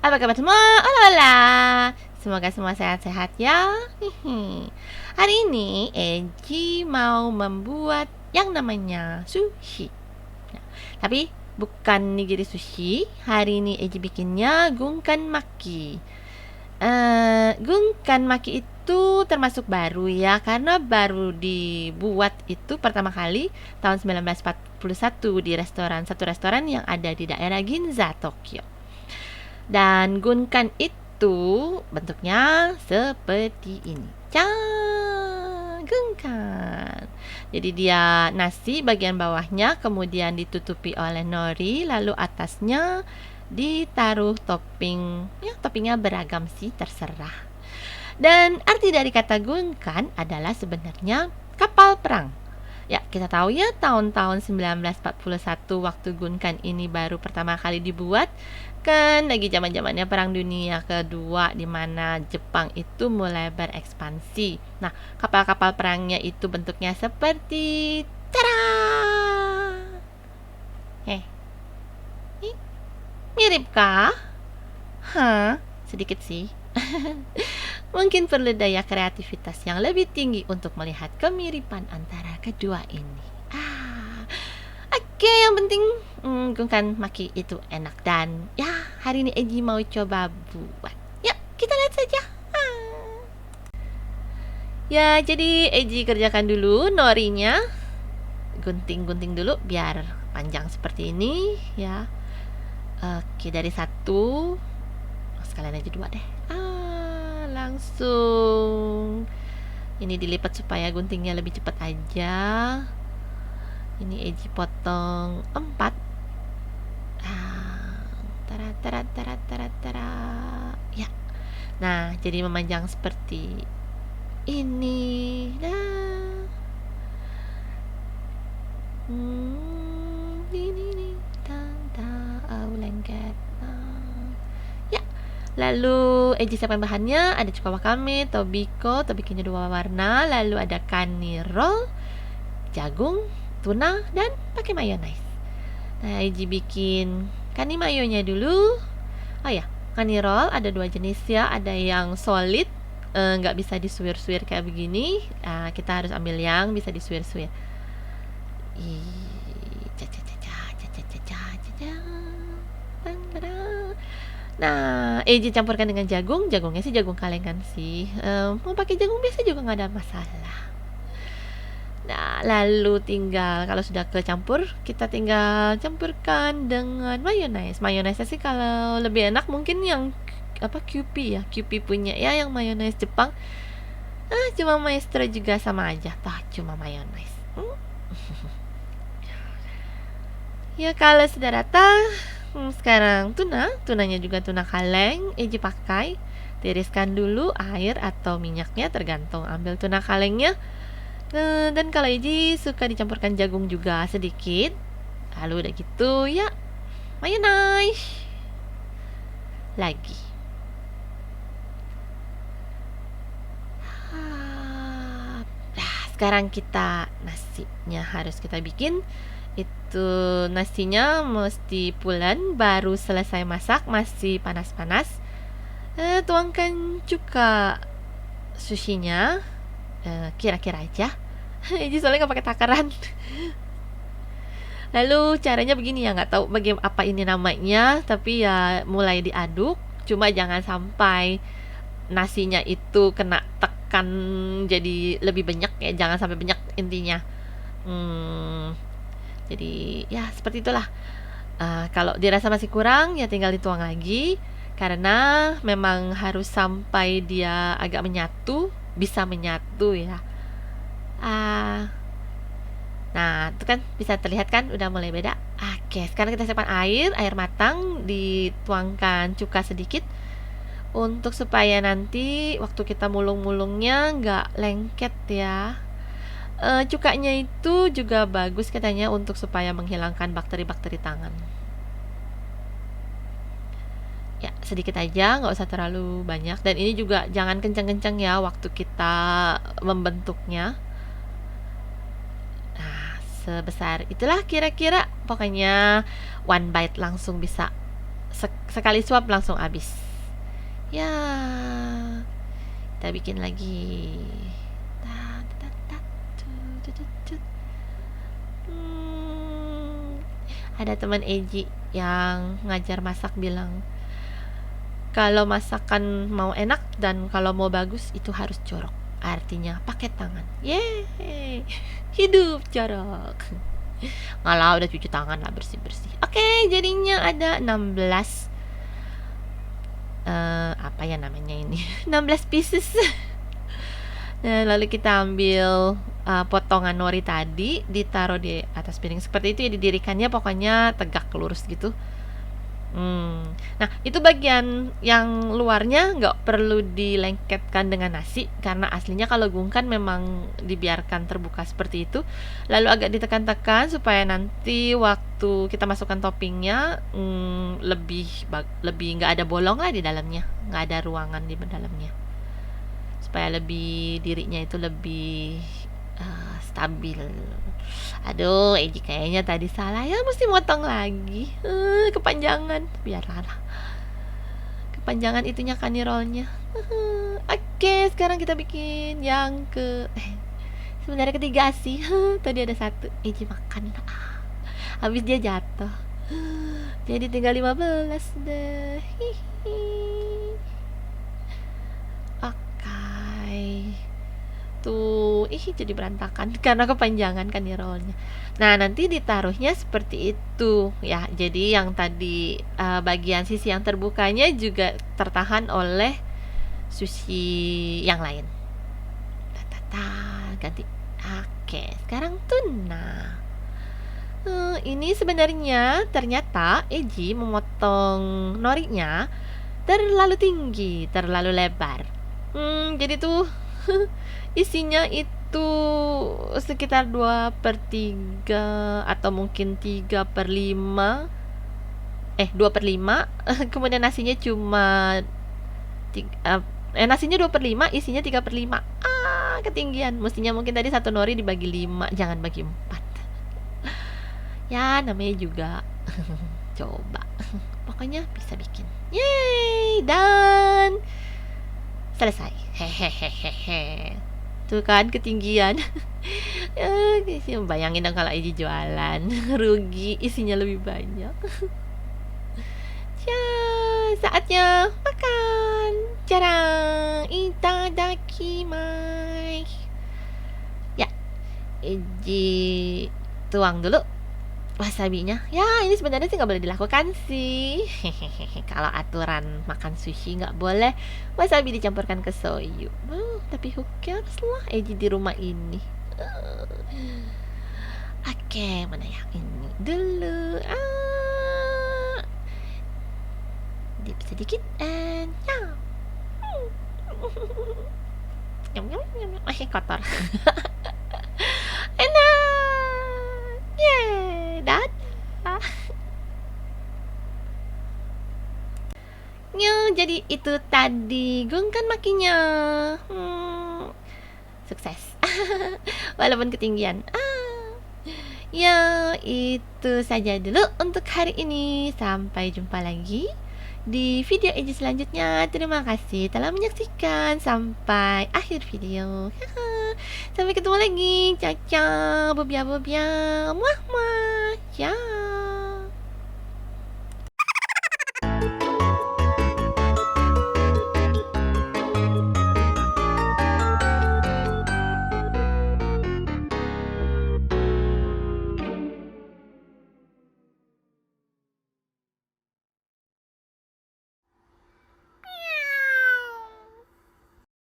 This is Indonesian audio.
Apa kabar semua? Hola, hola. Semoga semua sehat-sehat ya. Hari ini Eji mau membuat yang namanya sushi. Nah, tapi bukan nigiri sushi. Hari ini Eji bikinnya gunkan maki. Gunkan maki itu termasuk baru ya, karena baru dibuat itu pertama kali tahun 1941 di satu restoran yang ada di daerah Ginza, Tokyo. Dan gunkan itu bentuknya seperti ini. Gunkan. Jadi dia nasi bagian bawahnya kemudian ditutupi oleh nori, lalu atasnya ditaruh topping. Ya, toppingnya beragam sih, terserah. Dan arti dari kata gunkan adalah sebenarnya kapal perang. Ya, kita tahu ya tahun-tahun 1941 waktu gunkan ini baru pertama kali dibuat, kan lagi zaman-zamannya Perang Dunia Kedua di mana Jepang itu mulai berekspansi. Nah, kapal-kapal perangnya itu bentuknya seperti tara. Mirip kah? Sedikit sih. Mungkin perlu daya kreativitas yang lebih tinggi untuk melihat kemiripan antara kedua ini. Oke, yang penting gunkan maki itu enak dan ya hari ini Eji mau coba buat. Yuk, kita lihat saja. Ya, jadi Eji kerjakan dulu norinya. Gunting-gunting dulu biar panjang seperti ini ya. Oke, dari satu sekalian aja dua deh. Langsung ini dilipat supaya guntingnya lebih cepat aja. Ini Eji potong 4. Tara. Ya. Nah, jadi memanjang seperti ini. Nah. Lengket. Ya. Lalu Eji siapkan bahannya, ada cuka wakame, tobikonya 2 warna, lalu ada kanirol, jagung, tuna, dan pakai mayonaise. Nah, Eji bikin kani mayonya dulu. Oh ya, kanirol ada 2 jenis ya, ada yang solid, nggak bisa disuir-suir kayak begini. Kita harus ambil yang bisa disuir-suir. Nah, Eji campurkan dengan jagung. Jagungnya sih jagung kalengan sih. Mau pakai jagung biasa juga nggak ada masalah. Nah, lalu tinggal kalau sudah kecampur, kita tinggal campurkan dengan mayonaise. Mayonaise sih kalau lebih enak mungkin yang Kewpie ya, Kewpie punya ya yang mayonaise Jepang. Cuma maestro juga sama aja, cuma mayonaise. Ya, kalau sudah rata, sekarang tunanya juga tuna kaleng. Eji pakai, tiriskan dulu air atau minyaknya tergantung ambil tuna kalengnya. Dan kalau Eji suka dicampurkan jagung juga sedikit. Lalu udah gitu ya, mayonnaise lagi. Sekarang nasinya harus kita bikin. Itu nasinya mesti pulen, baru selesai masak, masih panas-panas. Tuangkan cuka sushinya, kira-kira aja. Ini soalnya nggak pakai takaran. Lalu caranya begini ya, nggak tahu apa ini namanya, tapi ya mulai diaduk. Cuma jangan sampai nasinya itu kena tekan jadi lebih banyak ya, jangan sampai banyak intinya. Jadi ya seperti itulah. Kalau dirasa masih kurang ya tinggal dituang lagi, karena memang harus sampai dia agak bisa menyatu ya. Nah, itu kan bisa terlihat kan udah mulai beda. Oke, sekarang kita siapkan air matang, dituangkan cuka sedikit untuk supaya nanti waktu kita mulung-mulungnya nggak lengket ya. Cukanya itu juga bagus katanya untuk supaya menghilangkan bakteri-bakteri tangan. Ya, sedikit aja, nggak usah terlalu banyak. Dan ini juga jangan kencang-kencang ya waktu kita membentuknya. Nah, sebesar itulah kira-kira. Pokoknya one bite langsung bisa sekali suap langsung habis. Ya, kita bikin lagi. Ada teman Eji yang ngajar masak bilang, kalau masakan mau enak dan kalau mau bagus itu harus jorok. Artinya pakai tangan. Yeay. Hidup jorok. Ngalah udah cuci tangan lah, bersih-bersih. Oke, jadinya ada 16 apa ya namanya ini? 16 pieces. Nah, lalu kita ambil potongan nori tadi, ditaruh di atas piring seperti itu ya, didirikannya pokoknya tegak lurus gitu. Nah, itu bagian yang luarnya nggak perlu dilengketkan dengan nasi, karena aslinya kalau gungkan memang dibiarkan terbuka seperti itu. Lalu agak ditekan-tekan supaya nanti waktu kita masukkan toppingnya lebih nggak ada bolong lah di dalamnya, nggak ada ruangan di dalamnya, supaya lebih dirinya itu lebih stabil. Aduh, Eji kayaknya tadi salah ya, mesti motong lagi. Kepanjangan, biarlah. Kepanjangan itunya kanirolnya. Oke, sekarang kita bikin yang sebenarnya ketiga sih. Tadi ada satu, Eji makan. Habis dia jatuh. Jadi tinggal 15 deh. Oke. Tuh, jadi berantakan karena kepanjangan kan ya rollnya. Nah, nanti ditaruhnya seperti itu ya. Jadi yang tadi bagian sisi yang terbukanya juga tertahan oleh sushi yang lain. Ganti. Oke, sekarang tuna. Ini sebenarnya ternyata Eji memotong norinya terlalu tinggi, terlalu lebar. Jadi tuh isinya itu sekitar 2/3 atau mungkin 3/5. 2/5. Kemudian nasinya cuma nasinya 2/5, isinya 3/5. Ketinggian. Mestinya mungkin tadi satu nori dibagi 5, jangan bagi 4. Ya, namanya juga coba. Pokoknya bisa bikin. Yeay, dan selesai. Hehehehe. Tuh kan ketinggian. Bayangin dong kalau Eji jualan, rugi, isinya lebih banyak. Ya, saatnya makan. Jarang. Itadakimasu. Ya, Eji tuang dulu wasabinya. Ya, ini sebenarnya sih nggak boleh dilakukan sih. Kalau aturan makan sushi nggak boleh wasabi dicampurkan ke soyu. Tapi who cares lah, Eji di rumah ini. Oke, mana ya ini dulu. Dip sedikit and ya. Nyam nyam nyam. Kotor. Enak. Yeay, dadah. Jadi itu tadi gungkan makinya. Sukses. Walaupun ketinggian. Ya, itu saja dulu untuk hari ini. Sampai jumpa lagi di video Eji selanjutnya. Terima kasih telah menyaksikan sampai akhir video. Sampai ketemu lagi. Ciao ciao. Bobia bobia. Muah muah. Ciao.